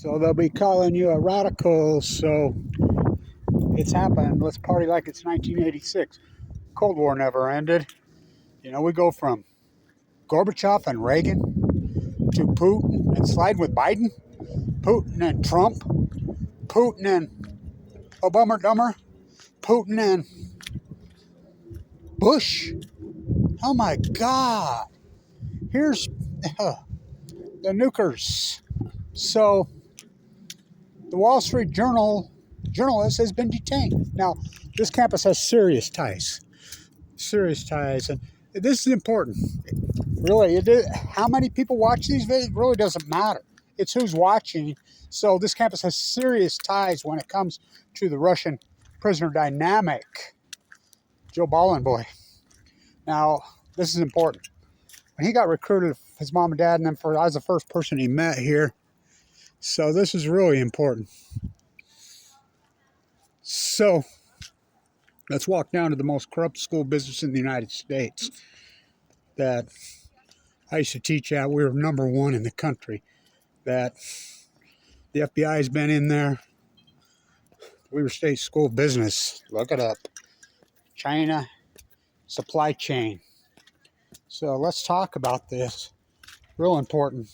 So they'll be calling you a radical. So it's happened. Let's party like it's 1986. Cold War never ended. You know, we go from Gorbachev and Reagan to Putin and slide with Biden, Putin and Trump, Putin and Obama Dummer, Putin and Bush. Oh my God. Here's the nukers. So the Wall Street Journal journalist has been detained. Now, this campus has serious ties. And this is important. Really, how many people watch these videos really doesn't matter. It's who's watching. So this campus has serious ties when it comes to the Russian prisoner dynamic. Joe Ballin boy. Now, this is important. When he got recruited, his mom and dad, and then I was the first person he met here. So this is really important. So let's walk down to the most corrupt school business in the United States that I used to teach at. We were #1 in the country. That the FBI has been in there. Weaver State School of Business. Look it up. China supply chain. So let's talk about this. Real important.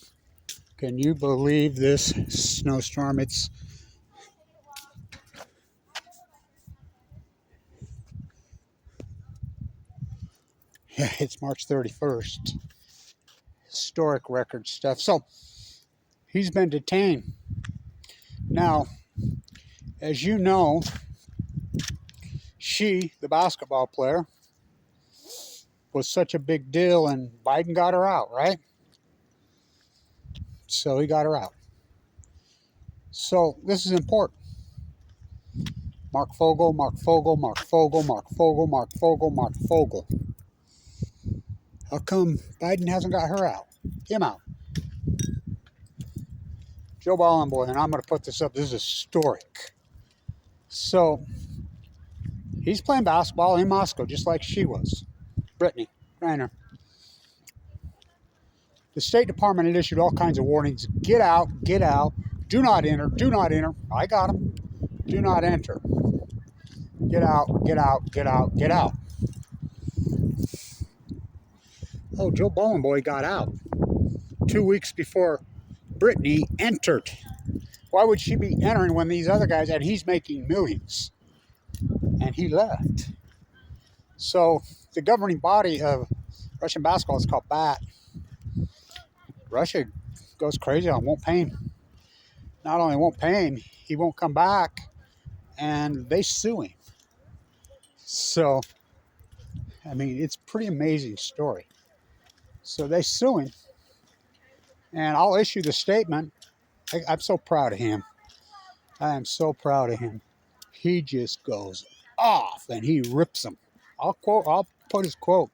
Can you believe this snowstorm? It's March 31st. Historic record stuff. So he's been detained. Now, as you know, the basketball player, was such a big deal, and Biden got her out, right? So he got her out. So this is important. Mark Fogel. How come Biden hasn't got her out? Him out. Joe Ballin boy, and I'm going to put this up. This is historic. So he's playing basketball in Moscow, just like she was. Brittany Griner. The State Department had issued all kinds of warnings. Get out. Do not enter. I got them. Do not enter. Get out. Oh, Joe Ballin boy got out 2 weeks before Brittany entered. Why would she be entering when these other guys, and he's making millions? And he left. So the governing body of Russian basketball is called BAT. Russia goes crazy on won't pay him. Not only won't pay him, he won't come back, and they sue him. So, I mean, it's a pretty amazing story. So they sue him, and I'll issue the statement. I'm so proud of him. I am so proud of him. He just goes off, and he rips them. I'll put his quote.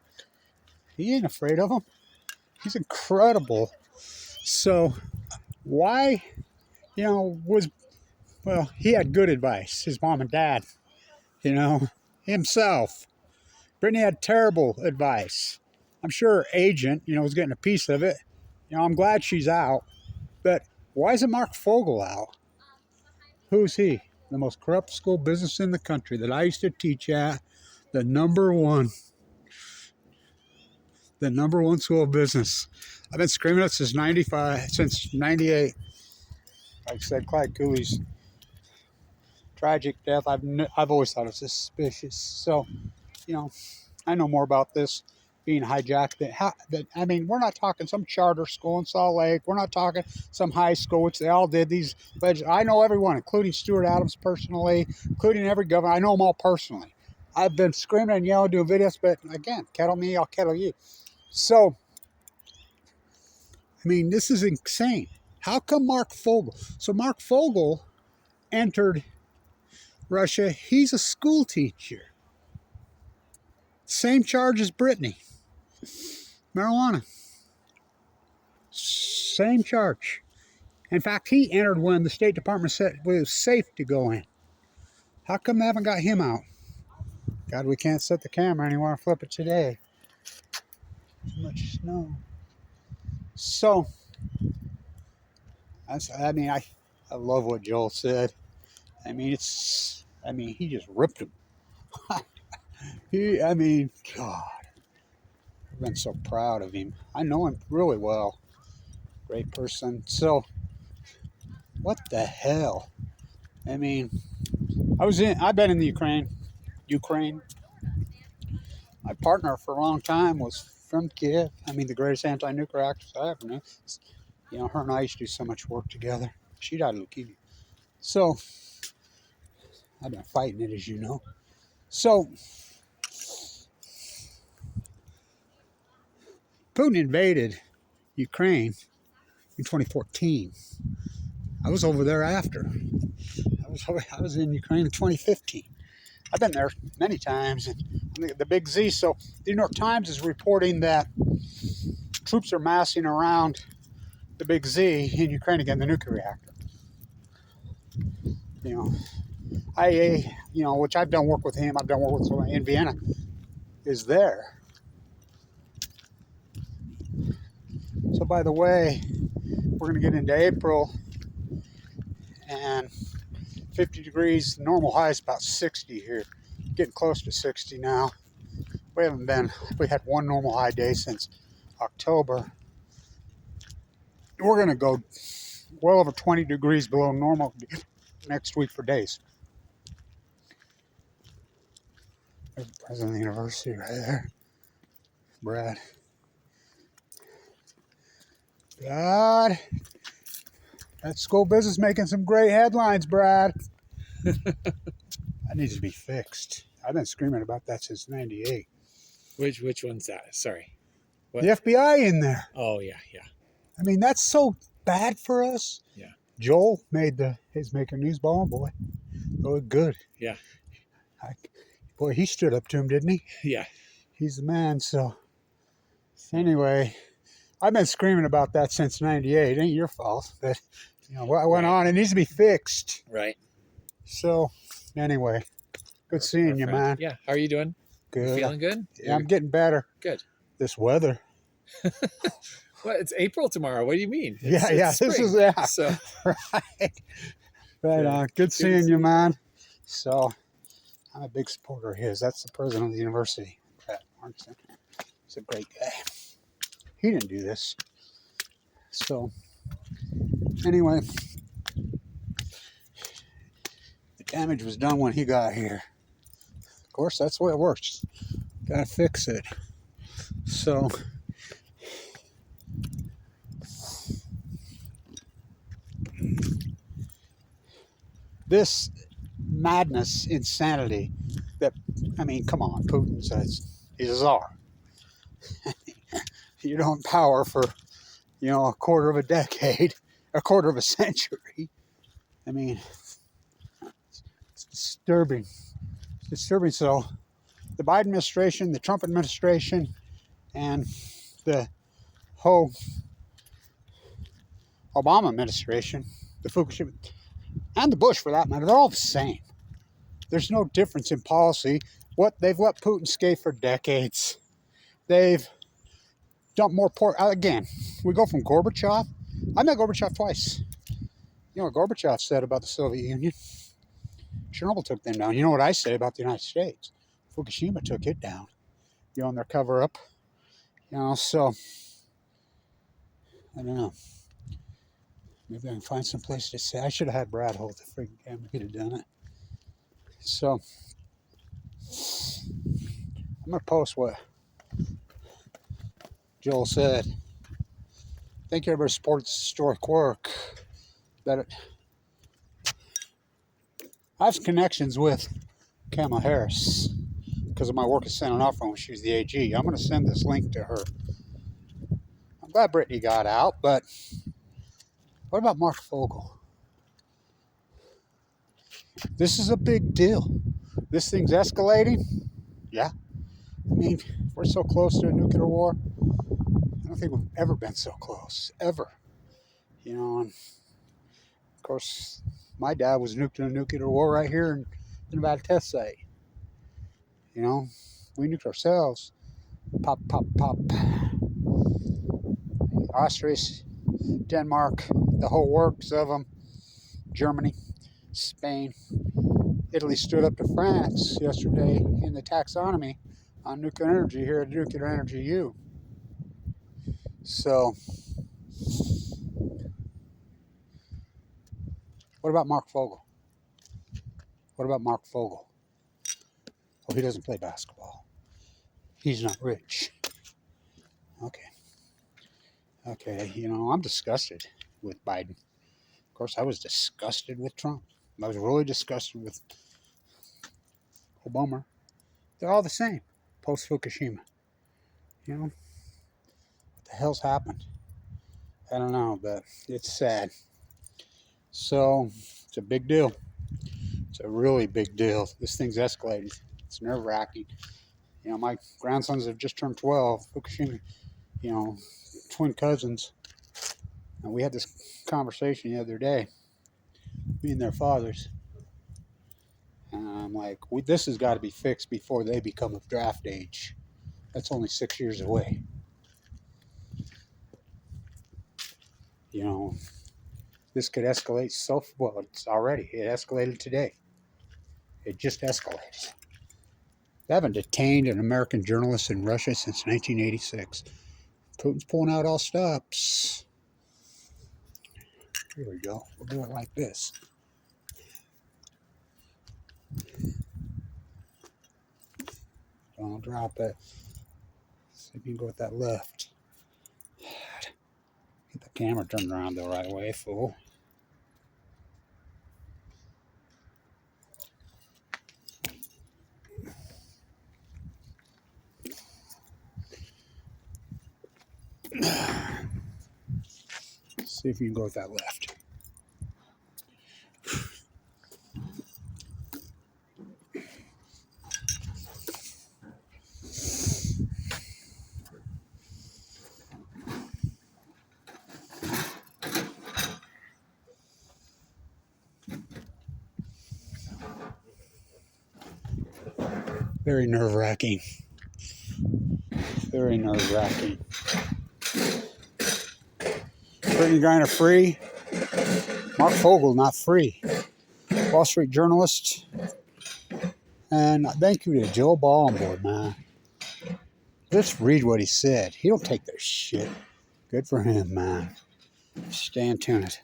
He ain't afraid of them. He's incredible. So why, he had good advice. His mom and dad, himself. Brittany had terrible advice. I'm sure her agent, was getting a piece of it. I'm glad she's out. But why isn't Mark Fogel out? Who's he? The most corrupt school business in the country that I used to teach at. The number one school of business. I've been screaming it since 98. Like I said, Clyde Cooley's tragic death, I've always thought it suspicious. So, I know more about this being hijacked. We're not talking some charter school in Salt Lake. We're not talking some high school, which they all did. These I know everyone, including Stuart Adams personally, including every governor. I know them all personally. I've been screaming and yelling, doing videos, but again, kettle me, I'll kettle you. So, this is insane. How come Mark Fogel? So Mark Fogel entered Russia. He's a school teacher. Same charge as Brittany. Marijuana. Same charge. In fact, he entered when the State Department said it was safe to go in. How come they haven't got him out? God, we can't set the camera anymore. Flip it today. Too much snow. So, I love what Joel said. I mean, he just ripped him. God, I've been so proud of him. I know him really well. Great person. So, what the hell? I mean, I've been in the Ukraine. My partner for a long time was from Kiev. I mean, the greatest anti-nuclear actress I ever knew. You know, her and I used to do so much work together. She died of leukemia. So, I've been fighting it, as you know. So, Putin invaded Ukraine in 2014. I was over there after. I was in Ukraine in 2015. I've been there many times, and the Big Z. So the New York Times is reporting that troops are massing around the Big Z in Ukraine again, the nuclear reactor. You know, which I've done work with him. I've done work with someone in Vienna. Is there. So by the way, we're going to get into April, and 50 degrees. Normal high is about 60 here. Getting close to 60 now. We had one normal high day since October. We're going to go well over 20 degrees below normal next week for days. There's the president of the university right there. Brad. God. That school business making some great headlines, Brad. That needs to be fixed. I've been screaming about that since '98. Which one's that? Sorry. What? The FBI in there. Oh, yeah. I mean, that's so bad for us. Yeah. Joel made his Maker News ball, boy. Oh, good. Yeah. Boy, he stood up to him, didn't he? Yeah. He's the man, so. Anyway, I've been screaming about that since '98. It ain't your fault. But, what went on, it needs to be fixed. Right. So, anyway, good seeing you, man. Yeah. How are you doing? Good. You feeling good? Yeah, I'm getting better. Good. This weather. Well, it's April tomorrow. What do you mean? It's this is So right. Right on. Good seeing you, man. So I'm a big supporter of his. That's the president of the university, Brad Martinson. He's a great guy. He didn't do this. So anyway, the damage was done when he got here. Of course, that's the way it works. Gotta fix it. So this madness, insanity come on, Putin says he's a czar. You don't power for, a quarter of a decade, a quarter of a century. I mean, it's disturbing. It's disturbing. So the Biden administration, the Trump administration, and the whole Obama administration, the Fukushima, and the Bush for that matter, they're all the same. There's no difference in policy. They've let Putin skate for decades. They've dumped more pork. Again, we go from Gorbachev. I met Gorbachev twice. You know what Gorbachev said about the Soviet Union? Chernobyl took them down. You know what I say about the United States? Fukushima took it down. On their cover-up. So I don't know. Maybe I can find some place to say. I should have had Brad hold the freaking camera. He'd have done it. So I'm going to post what Joel said. Thank you, everybody, supports historic work. I have connections with Kamala Harris because of my work at Senate Offer when she was the AG. I'm going to send this link to her. I'm glad Brittany got out, but what about Mark Fogel? This is a big deal. This thing's escalating. Yeah. I mean, we're so close to a nuclear war. I don't think we've ever been so close. Ever. And of course, my dad was nuked in a nuclear war right here in the Nevada test site. We nuked ourselves. Pop, pop, pop. Austria, Denmark, the whole works of them. Germany, Spain. Italy stood up to France yesterday in the taxonomy on nuclear energy here at Nuclear Energy U. So, what about Mark Fogel? What about Mark Fogel? Well, he doesn't play basketball. He's not rich. Okay. Okay, you know, I'm disgusted with Biden. Of course, I was disgusted with Trump. I was really disgusted with Obama. They're all the same post Fukushima. You know, what the hell's happened? I don't know, but it's sad. So, it's a big deal. It's a really big deal. This thing's escalated. It's nerve-wracking. You know, my grandsons have just turned 12. Fukushima, you know, twin cousins. And we had this conversation the other day, me and their fathers. And I'm like, this has got to be fixed before they become of draft age. That's only 6 years away. You know, this could escalate so well. It's already. It escalated today. It just escalated. They haven't detained an American journalist in Russia since 1986. Putin's pulling out all stops. Here we go. We'll do it like this. Don't drop it. See if you can go with that left. Get the camera turned around the right way, fool. See if you can go with that left. Very nerve-wracking. Very nerve-wracking. Brittany Griner free. Mark Fogel not free. Wall Street journalist. And thank you to Joe Ballenboard, man. Just read what he said. He don't take their shit. Good for him, man. Stay tuned.